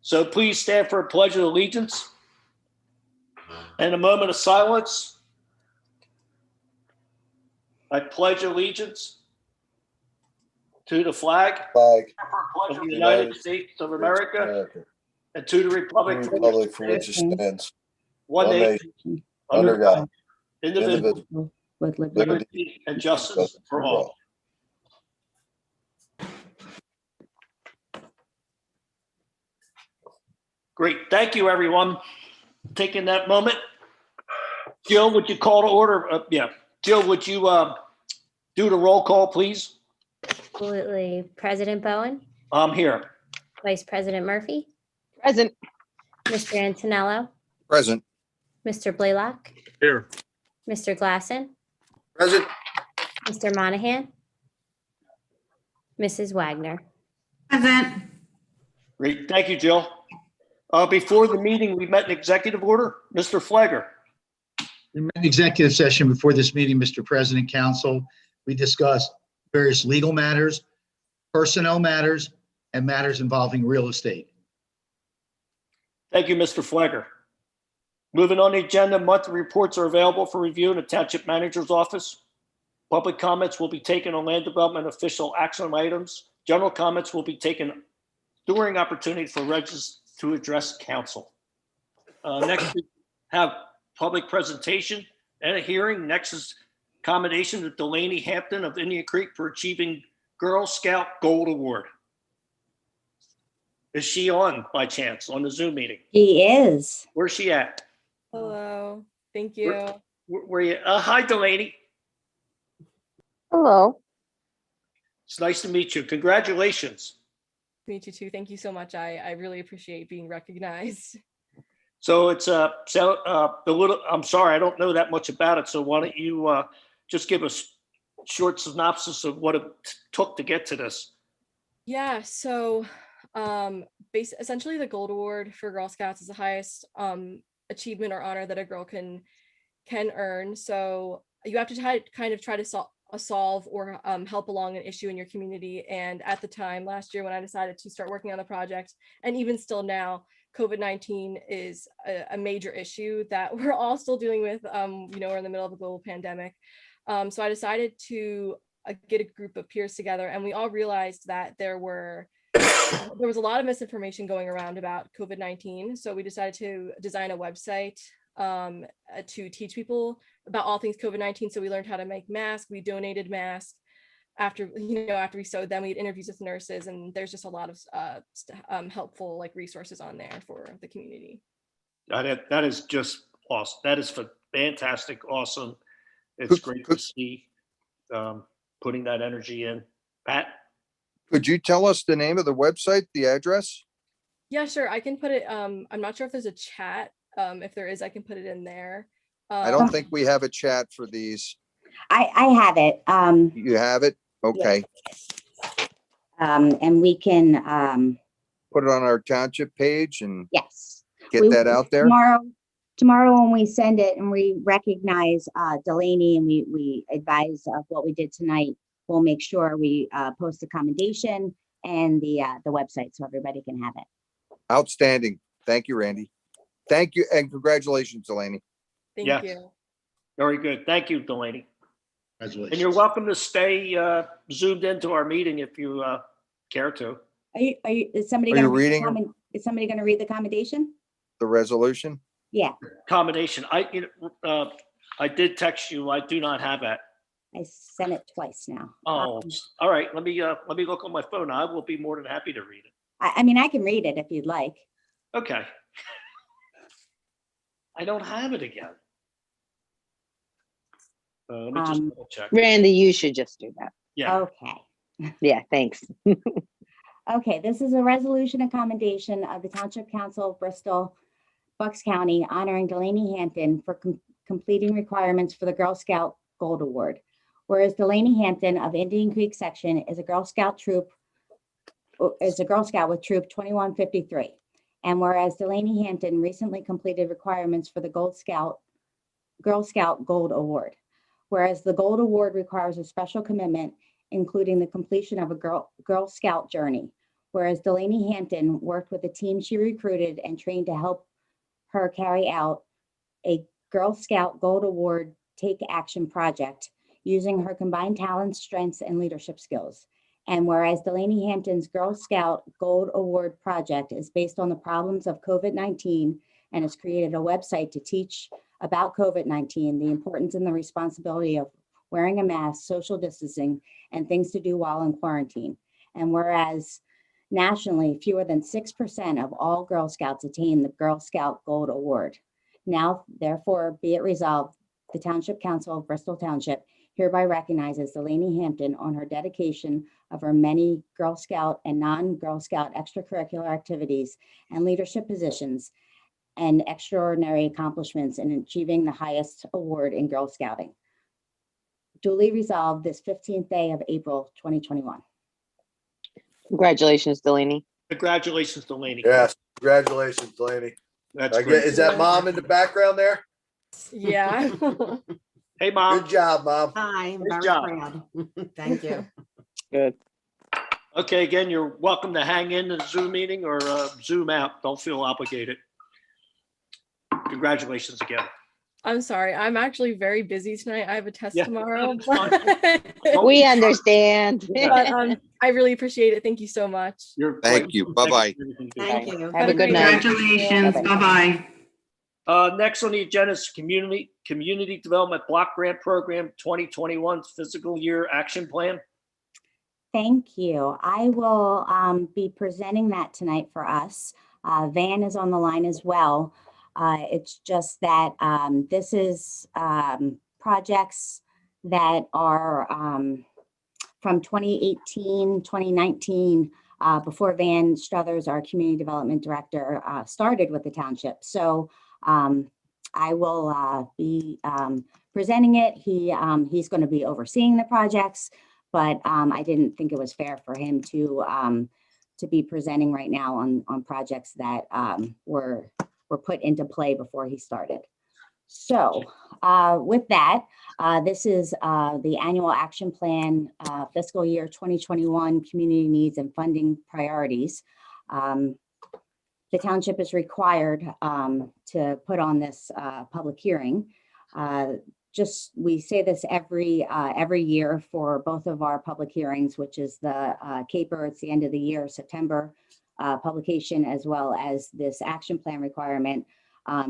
So please stand for a pledge of allegiance and a moment of silence. I pledge allegiance to the flag of the United States of America and to the republic for which it stands, one nation, under God, indivisible, with liberty and justice for all. Great. Thank you, everyone. Taking that moment. Jill, would you call to order? Jill, would you do the roll call, please? Absolutely. President Bowen, I'm here. Vice President Murphy, Present. Mr. Antonello, present. Mr. Blaylock, Here. Mr. Glasson, Present. Mr. Monahan, Mrs. Wagner. Present. Great. Thank you, Jill. Before the meeting, we met in executive order. Mr. Flagger. We met an executive session before this meeting, Mr. President, Council. We discussed various legal matters, personnel matters, and matters involving real estate. Thank you, Mr. Flagger. Moving on the agenda, monthly reports are available for review in the Township Manager's office. Public comments will be taken on land development official action items. General comments will be taken during opportunity for residents to address council. Next, we have public presentation and a hearing. Next is commendation to Delaney Hampton of Indian Creek for achieving Girl Scout Gold Award. Is she on by chance on the Zoom meeting? He is. Where's she at? Hello. Thank you. Where you? Hi, Delaney. Hello. It's nice to meet you. Congratulations. Meet you too. Thank you so much. I really appreciate being recognized. So it's I'm sorry, I don't know that much about it. So why don't you just give us a short synopsis of what it took to get to this? Yeah. So essentially the Gold Award for Girl Scouts is the highest achievement or honor that a girl can earn. So you have to try to solve or help along an issue in your community. And at the time last year when I decided to start working on the project, and even still now, COVID-19 is a major issue that we're all still dealing with. We're in the middle of a global pandemic. So I decided to get a group of peers together, and we all realized that there was a lot of misinformation going around about COVID-19. So we decided to design a website to teach people about all things COVID-19. So we learned how to make masks. We donated masks. After we sewed them, we had interviews with nurses, and there's just a lot of helpful resources on there for the community. That is just awesome. That is fantastic. Awesome. It's great to see putting that energy in. Pat? Could you tell us the name of the website, the address? Yeah, sure. I can put it. I'm not sure if there's a chat. If there is, I can put it in there. I don't think we have a chat for these. I have it. You have it? Okay. And we can, Put it on our township page and yes. get that out there. Tomorrow when we send it and we recognize Delaney and we advise of what we did tonight, we'll make sure we post the commendation and the website so everybody can have it. Outstanding. Thank you, Randy. Thank you and congratulations, Delaney. Thank Yes. you. Very good. Thank you, Delaney. Congratulations. And you're welcome to stay zoomed into our meeting if you care to. Is somebody Are you going to reading? Is somebody going to read the commendation? The resolution? Yeah, Combination. I did text you. I do not have that. I sent it twice now. Oh, all right. Let me look on my phone. I will be more than happy to read it. I mean, I can read it if you'd like. Okay. I don't have it again. Let me just double check. Randy, you should just do that. Yeah. Okay. Yeah, thanks. Okay, this is a resolution and commendation of the Township Council of Bristol, Bucks County, honoring Delaney Hampton for completing requirements for the Girl Scout Gold Award. Whereas Delaney Hampton of Indian Creek Section is a Girl Scout with Troop 2153. And whereas Delaney Hampton recently completed requirements for the Girl Scout Gold Award. Whereas the Gold Award requires a special commitment, including the completion of a Girl Scout journey. whereas Delaney Hampton worked with a team she recruited and trained to help her carry out a Girl Scout Gold Award Take Action project using her combined talents, strengths, and leadership skills. And whereas Delaney Hampton's Girl Scout Gold Award project is based on the problems of COVID-19 and has created a website to teach about COVID-19, the importance and the responsibility of wearing a mask, social distancing, and things to do while in quarantine. And whereas nationally, fewer than 6% of all Girl Scouts attain the Girl Scout Gold Award. Now, therefore, be it resolved, the Township Council of Bristol Township hereby recognizes Delaney Hampton on her dedication of her many Girl Scout and non-Girl Scout extracurricular activities and leadership positions and extraordinary accomplishments in achieving the highest award in Girl Scouting. Duly resolved this 15th day of April, 2021. Congratulations, Delaney. Congratulations, Delaney. Yes, congratulations, Delaney. That's I get, great. is that mom in the background there? Yeah. Hey, Mom. Good job, mom. Hi, I'm Good very job. proud. Thank you. Good. Okay, again, you're welcome to hang in the Zoom meeting or Zoom out. Don't feel obligated. Congratulations again. I'm sorry. I'm actually very busy tonight. I have a test Yeah, tomorrow. that's fine. But, We understand. Yeah. I really appreciate it. Thank you so much. You're Thank you. Bye-bye. for everything you do. Thank you. Have a good night. Congratulations. Bye-bye. Bye-bye. Next on the agenda is Community Development Block Grant Program 2021 Fiscal Year Action Plan. Thank you. I will be presenting that tonight for us. Van is on the line as well. It's just that this is projects that are from 2018, 2019, before Van Struthers, our Community Development Director, started with the township. So I will be presenting it. He's going to be overseeing the projects, but I didn't think it was fair for him to be presenting right now on projects that were put into play before he started. So with that, this is the annual action plan, fiscal year 2021 community needs and funding priorities. The township is required to put on this public hearing. We say this every year for both of our public hearings, which is the CAPER, it's the end of the year, September publication, as well as this action plan requirement,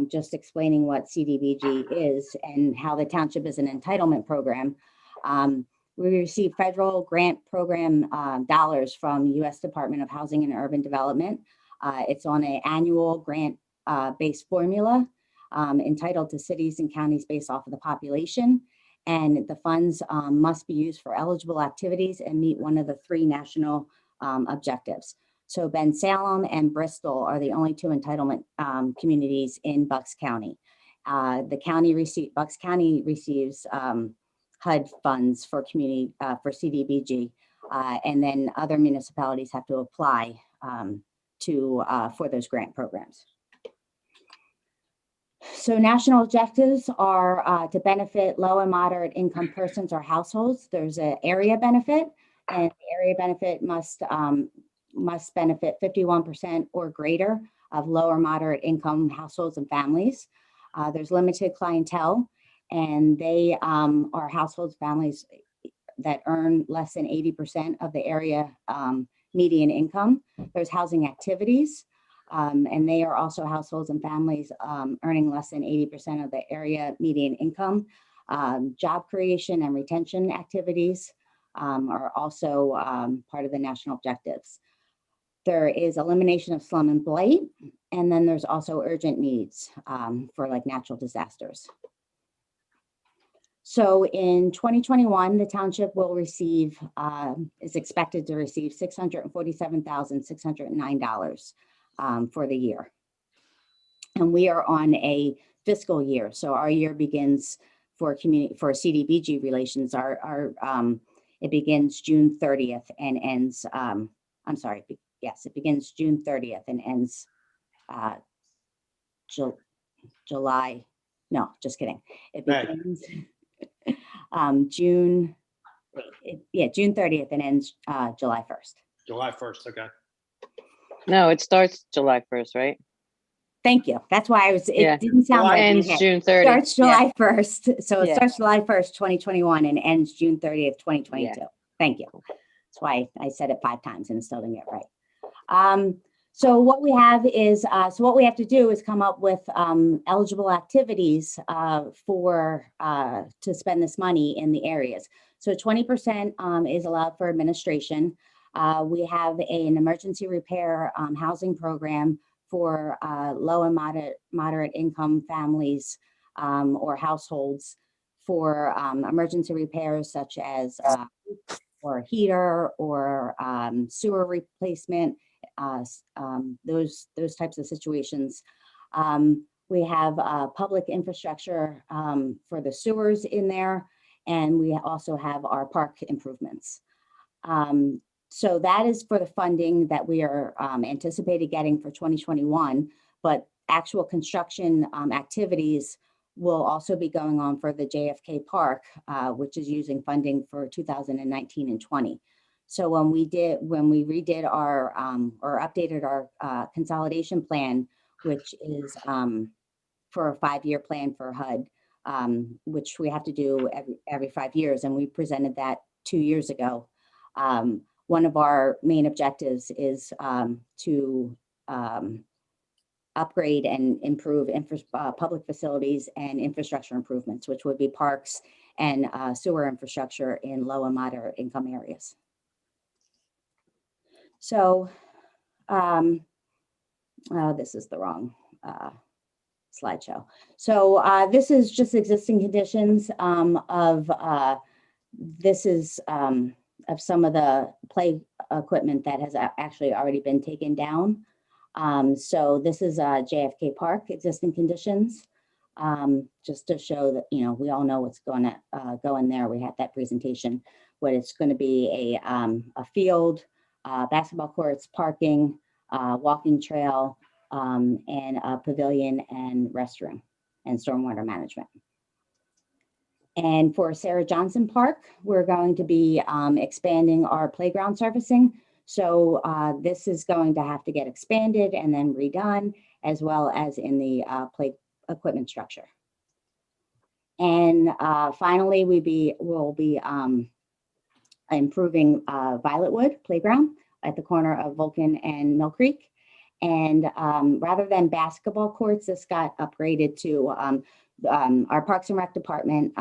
just explaining what CDBG is and how the township is an entitlement program. We receive federal grant program dollars from U.S. Department of Housing and Urban Development. It's on an annual grant based formula entitled to cities and counties based off of the population. And the funds must be used for eligible activities and meet one of the 3 national objectives. So Ben Salem and Bristol are the only 2 entitlement communities in Bucks County. Bucks County receives HUD funds for community for CDBG, and then other municipalities have to apply for those grant programs. So national objectives are to benefit low and moderate income persons or households. There's an area benefit, and the area benefit must benefit 51% or greater of low or moderate income households and families. There's limited clientele, and they are households, families that earn less than 80% of the area median income. There's housing activities, and they are also households and families earning less than 80% of the area median income. Job creation and retention activities are also part of the national objectives. There is elimination of slum and blight, and then there's also urgent needs for like natural disasters. So in 2021, the township will receive, is expected to receive $647,609 for the year. And we are on a fiscal year. So our year begins for CDBG relations, it begins June 30th and ends, it begins June 30th and ends July, no, just kidding. It begins June 30th and ends July 1st. July 1st, okay. No, it starts July 1st, right? Thank you. That's why Yeah. it didn't sound right. in my Ends head. June 30. Starts July 1st. So it Yeah. starts July 1st, 2021 and ends June 30th, 2022. Thank you. That's why I said it 5 times and still didn't get it right. So what we have is, so what we have to do is come up with eligible activities for to spend this money in the areas. So 20% is allowed for administration. We have an emergency repair housing program for low and moderate income families or households for emergency repairs such as or heater or sewer replacement, those types of situations. We have public infrastructure for the sewers in there, and we also have our park improvements. So that is for the funding that we are anticipated getting for 2021, but actual construction activities will also be going on for the JFK Park, which is using funding for 2019 and 20. So when we redid our or updated our consolidation plan, which is for a 5-year plan for HUD, which we have to do every 5 years, and we presented that 2 years ago. One of our main objectives is to upgrade and improve public facilities and infrastructure improvements, which would be parks and sewer infrastructure in low and moderate income areas. So this is the wrong slideshow. So this is just existing conditions of of some of the play equipment that has actually already been taken down. So this is JFK Park existing conditions, just to show that, you know, we all know what's going to go in there. We had that presentation, what it's going to be a field, basketball courts, parking, walking trail, and a pavilion and restroom and stormwater management. And for Sarah Johnson Park, we're going to be expanding our playground surfacing. So this is going to have to get expanded and then redone, as well as in the play equipment structure. And finally, we'll be improving Violetwood Playground at the corner of Vulcan and Mill Creek. And rather than basketball courts, this got upgraded to our Parks and Rec department.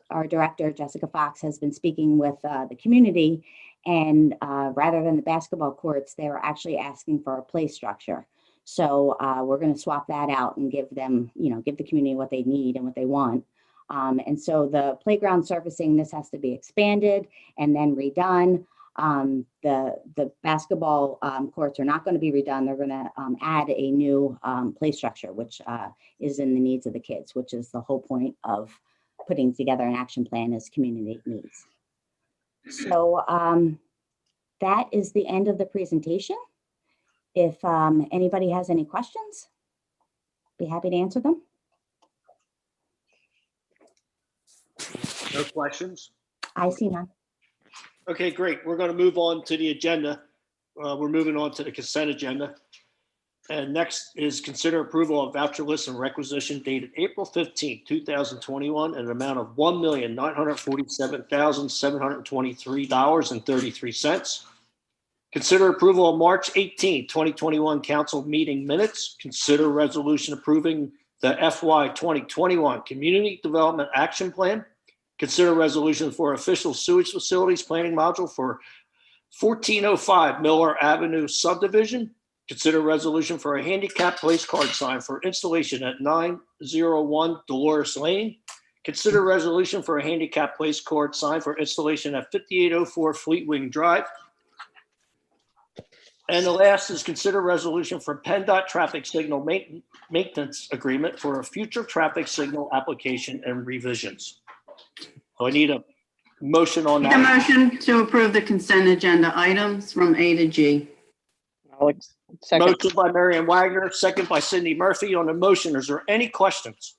Our director, Jessica Fox, has been speaking with the community, and rather than the basketball courts, they were actually asking for a play structure. So we're going to swap that out and give them, give the community what they need and what they want. And so the playground surfacing, this has to be expanded and then redone. The basketball courts are not going to be redone. They're going to add a new play structure, which is in the needs of the kids, which is the whole point of putting together an action plan as community needs. So that is the end of the presentation. If anybody has any questions, be happy to answer them. No questions? I see none. Okay, great. We're going to move on to the agenda. We're moving on to the consent agenda. And next is consider approval of voucher list and requisition dated April 15, 2021, in an amount of $1,947,723.33. Consider approval of March 18, 2021 council meeting minutes. Consider resolution approving the FY 2021 Community Development Action Plan. Consider resolution for official sewage facilities planning module for 1405 Miller Avenue subdivision. Consider resolution for a handicap place card sign for installation at 901 Dolores Lane. Consider resolution for a handicap place card sign for installation at 5804 Fleetwing Drive. And the last is consider resolution for PennDOT traffic signal maintenance agreement for a future traffic signal application and revisions. So I need a motion on Make a that. motion to approve the consent agenda items from A to G. Alex, second. Motion by Marion Wagner, second by Cindy Murphy. On the motion, is there any questions?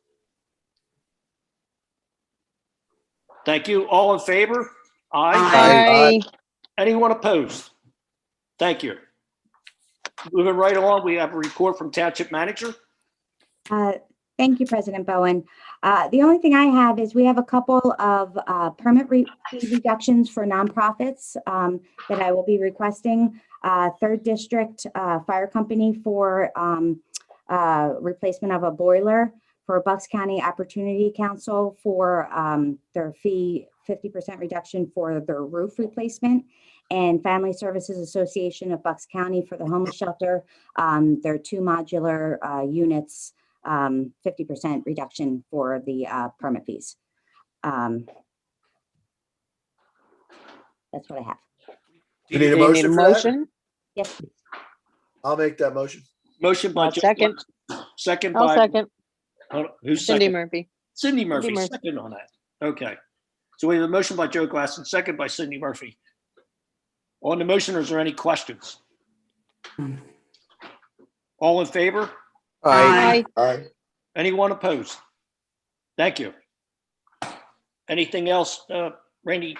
Thank you. All in favor? Aye. Aye. Anyone opposed? Thank you. Moving right along, we have a report from Township Manager. Thank you, President Bowen. The only thing I have is we have a couple of fee reductions for nonprofits that I will be requesting. Third District Fire Company for replacement of a boiler, for Bucks County Opportunity Council for their fee 50% reduction for their roof replacement, and Family Services Association of Bucks County for the homeless shelter, their 2 modular units, 50% reduction for the permit fees. That's what I have. You need a Do you need motion a for that? motion? Yes, please. I'll make that motion. Motion by I'll Joe second. Glass, second I'll by, second. who's Cindy second? Murphy. Cindy Murphy, Murphy. second on that. Okay. So we have a motion by Joe Glass and second by Cindy Murphy. On the motion, is there any questions? All in favor? Aye. Aye. Aye. Anyone opposed? Thank you. Anything else, Randy?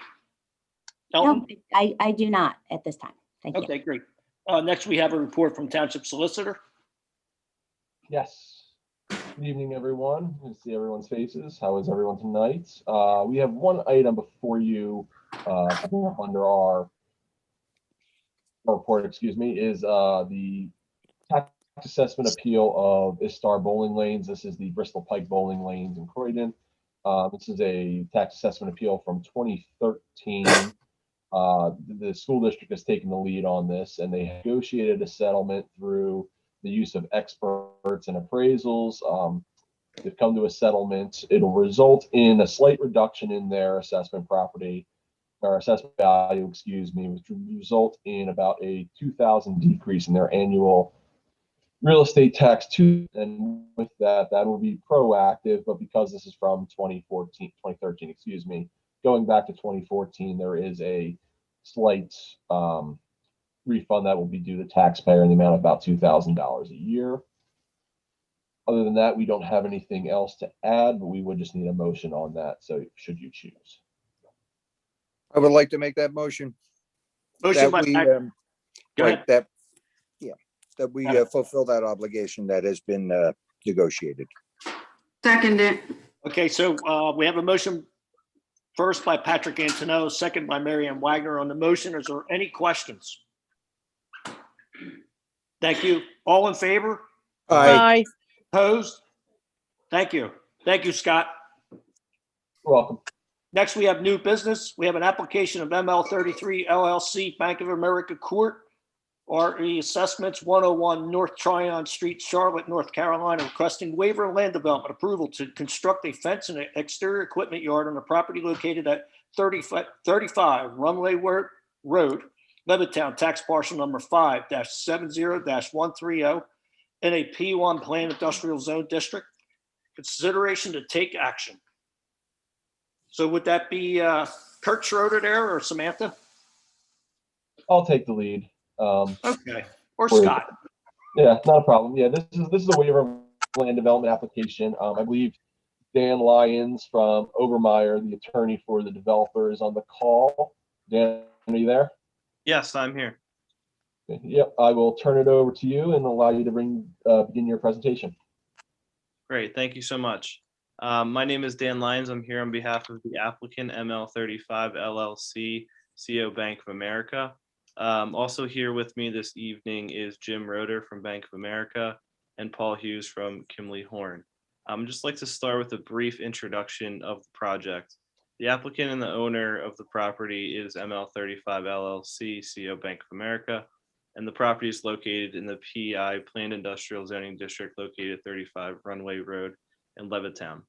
Elton? No, I do not at this time. Thank you. Okay, great. Next, we have a report from Township Solicitor. Yes. Good evening, everyone. Good to see everyone's faces. How is everyone tonight? We have one item before you under our report, excuse me, is the tax assessment appeal of Istar Bowling Lanes. This is the Bristol Pike Bowling Lanes in Croydon. This is a tax assessment appeal from 2013. The school district has taken the lead on this, and they negotiated a settlement through the use of experts and appraisals. They've come to a settlement. It'll result in a slight reduction in their assessment property, or assessment value, excuse me, which would result in about a $2,000 decrease in their annual real estate tax too. And with that, that will be proactive, but because this is from 2013, excuse me, going back to 2014, there is a slight refund that will be due to the taxpayer in the amount of about $2,000 a year. Other than that, we don't have anything else to add, but we would just need a motion on that. So should you choose. I would like to make that motion. Motion That by, we, go ahead. right, that we fulfill that obligation that has been negotiated. Second it. Okay, so we have a motion first by Patrick Antonello, second by Mary Ann Wagner on the motion. Is there any questions? Thank you. All in favor? Aye. Opposed? Thank you. Thank you, Scott. You're welcome. Next, we have new business. We have an application of ML33 LLC, Bank of America Court, RE Assessments, 101 North Tryon Street, Charlotte, North Carolina, requesting waiver of land development approval to construct a fence and an exterior equipment yard on a property located at 35 Runway Road, Levittown, tax parcel number 5-70-130 in a P1 Plan Industrial Zone District. Consideration to take action. So would that be Kurt Schroeder there or Samantha? I'll take the lead. Okay, or Or- Scott. Yeah, not a problem. Yeah, this is a waiver of land development application. I believe Dan Lyons from Obermeyer, the attorney for the developer, is on the call. Dan, are you there? Yes, I'm here. Okay, yep, I will turn it over to you and allow you to begin your presentation. Great, thank you so much. My name is Dan Lyons. I'm here on behalf of the applicant ML35 LLC, CO Bank of America. Also here with me this evening is Jim Roeder from Bank of America and Paul Hughes from Kimley Horn. I'd just like to start with a brief introduction of the project. The applicant and the owner of the property is ML35 LLC, CO Bank of America, and the property is located in the PI Planned Industrial Zoning District located at 35 Runway Road in Levittown.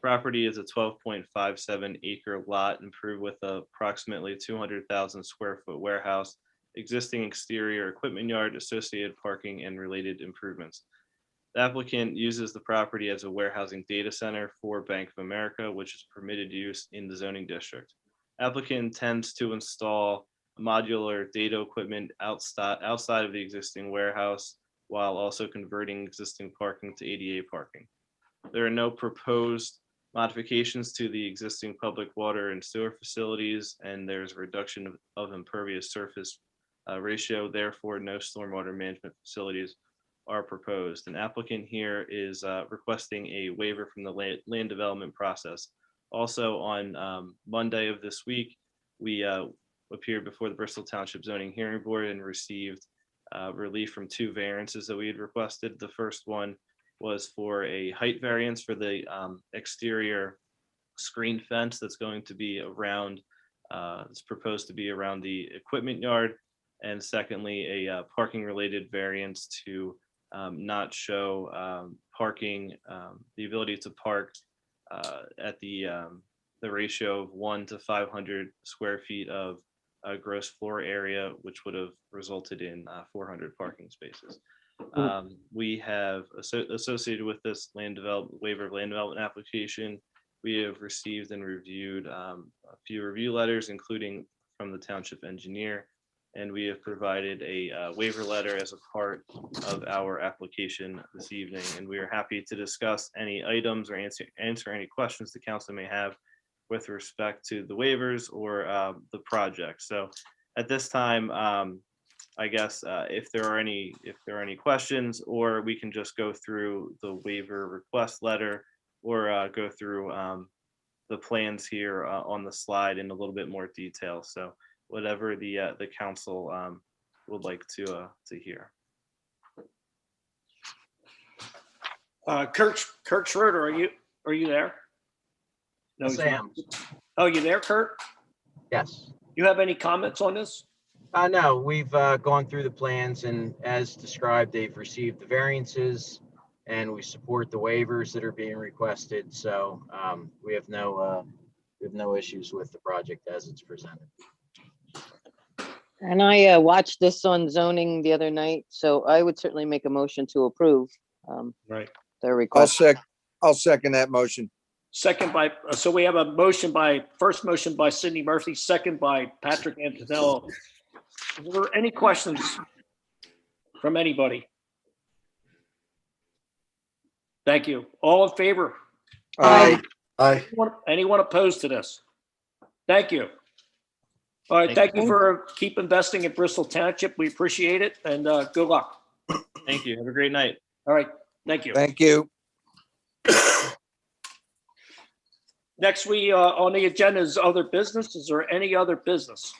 Property is a 12.57 acre lot improved with approximately 200,000 square foot warehouse, existing exterior equipment yard, associated parking, and related improvements. The applicant uses the property as a warehousing data center for Bank of America, which is permitted use in the zoning district. Applicant intends to install modular data equipment outside of the existing warehouse while also converting existing parking to ADA parking. There are no proposed modifications to the existing public water and sewer facilities, and there's a reduction of impervious surface ratio. Therefore, no stormwater management facilities are proposed. An applicant here is requesting a waiver from the land development process. Also on Monday of this week, we appeared before the Bristol Township Zoning Hearing Board and received relief from 2 variances that we had requested. The first one was for a height variance for the exterior screen fence that's going to be around, it's proposed to be around the equipment yard. And secondly, a parking related variance to not show parking, the ability to park at the ratio of 1 to 500 square feet of gross floor area, which would have resulted in 400 parking spaces. We have associated with this waiver of land development application, we have received and reviewed a few review letters, including from the township engineer, and we have provided a waiver letter as a part of our application this evening. And we are happy to discuss any items or answer any questions the council may have with respect to the waivers or the project. So at this time, I guess if there are any questions, or we can just go through the waiver request letter, or go through the plans here on the slide in a little bit more detail. So whatever the council would like to hear. Kurt Schroeder, are you there? No, Yes, he's I not. am. Oh, you there, Kurt? Yes. You have any comments on this? No, we've gone through the plans, and as described, they've received the variances, and we support the waivers that are being requested. So we have no issues with the project as it's presented. And I watched this on zoning the other night, so I would certainly make a motion to approve Right. their request. I'll second that motion. Second by, so we have a first motion by Sidney Murphy, second by Patrick Antonello. Is there any questions from anybody? Thank you. All in favor? Aye. Anyone opposed to this? Thank you. All right, thank you for keep investing in Bristol Township. We appreciate it, and good luck. Thank you. Have a great night. All right, thank you. Thank you. Next, we on the agenda is other business. Is there any other business?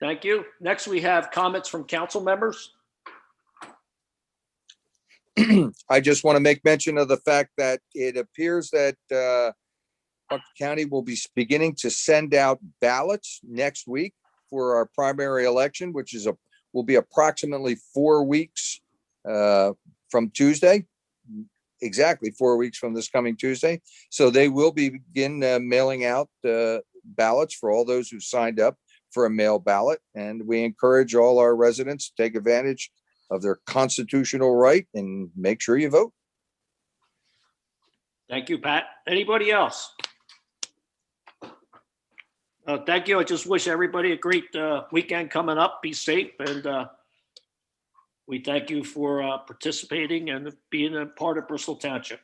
Thank you. Next, we have comments from council members. I just want to make mention of the fact that it appears that Bucks County will be beginning to send out ballots next week for our primary election, which will be approximately 4 weeks from Tuesday. Exactly 4 weeks from this coming Tuesday. So they will begin mailing out ballots for all those who signed up for a mail ballot. And we encourage all our residents to take advantage of their constitutional right and make sure you vote. Thank you, Pat. Anybody else? Thank you. I just wish everybody a great weekend coming up. Be safe, and we thank you for participating and being a part of Bristol Township.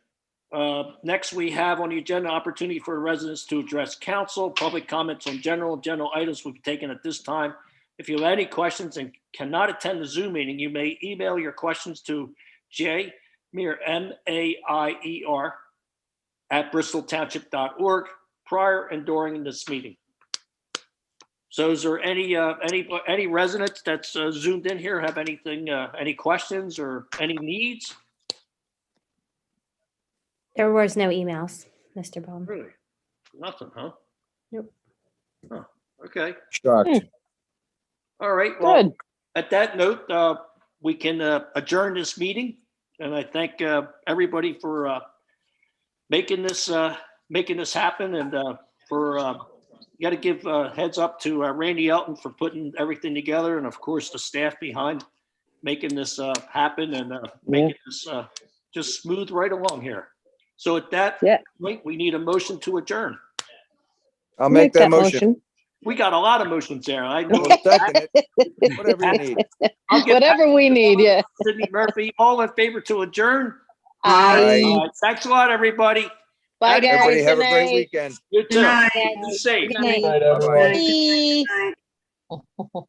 Next, we have on the agenda opportunity for residents to address council. Public comments on general items will be taken at this time. If you have any questions and cannot attend the Zoom meeting, you may email your questions to Maier, M-A-I-E-R, @bristoltownship.org prior and during this meeting. So is there any residents that's zoomed in here have anything, any questions or any needs? There was no emails, Mr. Baum. Really? Nothing, huh? Nope. Huh, okay. Shocked. All right. Well, Good. at that note, we can adjourn this meeting. And I thank everybody for making this happen, and for you got to give heads up to Randy Elton for putting everything together, and of course the staff behind making this happen, and making this just smooth right along here. So at that point, we need a motion to adjourn. I'll make that motion. We got a lot of motions there. I know. We'll second it. Whatever you need. Whatever we need, yeah. Sidney Murphy, all in favor to adjourn? Aye. Thanks a lot, everybody. Bye, Howdy, guys. Everybody have Good a great night. weekend. You Good too. night. Be safe. Good night. Good night, everyone. Bye. Good night.